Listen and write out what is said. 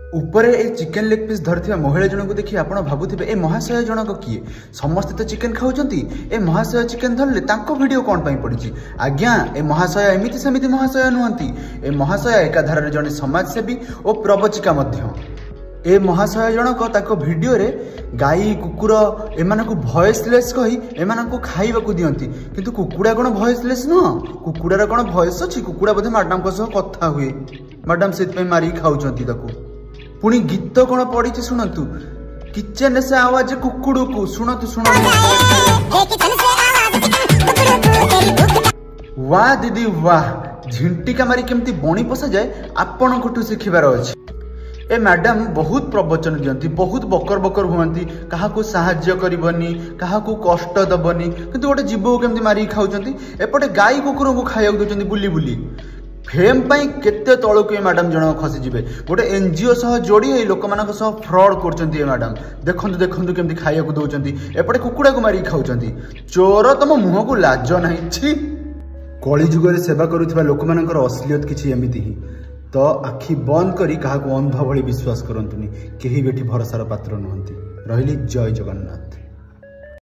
उपरे ए chicken leg piece धरथिबा महिला जनक देखि आपण भाबुथिबे ए महाशय जनक किए समस्त तो चिकेन खाउचंती ए महाशय चिकेन धरले तांको वीडियो कोन पई पड़िछि। आज्ञा ए महाशय एमिति सेमिति महाशय नुहंती। ए महाशय एकाधार रे जने समाजसेवी और प्रवचिका मध्य। ए महाशय जनक ताको वीडियो रे गाई कुकुर एमानकु भॉइसलेस कही एमानकु खाइबा को दियंती किंतु कुकुडा कोन भॉइसलेस न कुकुडार कोन भॉइस अछि कुकुडा बोधे मैडम को सह कथा हुए मैडम सेत पे मारी खाउचंती ताको पुणी गीत कौन पड़ी शुणु किचन से आवाज कुकुड़ को शुणु शुणु वाह दीदी वाह झिंटिका मारी केमती बणी पशा जाए आपण को शिखिबार अछि। ए मैडम बहुत प्रवचन दियंती बहुत बकर बकर हुअंती काहाकू साहाय्य करबनी काहाकू कष्ट दबनी किंतु गोटे जीव को केमती मारी खाउचंती एपटे गाई कुकुर को खाइया दउचंती बुली बुली फेम पाई केते तळकु ए मैडम जण खसी जिवे गोटे एनजीओ सह जोड़ी ए लोक मानक सह फ्रॉड करचंती ए मैडम देखंतु देखंतु केमती खाइया को दउचंती एपटे कुकुडा को मारी खाउचंती चोर तम मुह को लाज नाही छी। कली जुग रे सेवा करूथिबा लोक मानकर असलियत किछि एमिति ही तो आखि बंद करी काहाको अंध भଳି विश्वास करंतुनी केही बेठी भरोसार पात्र नहंती। रहिली जय जगन्नाथ।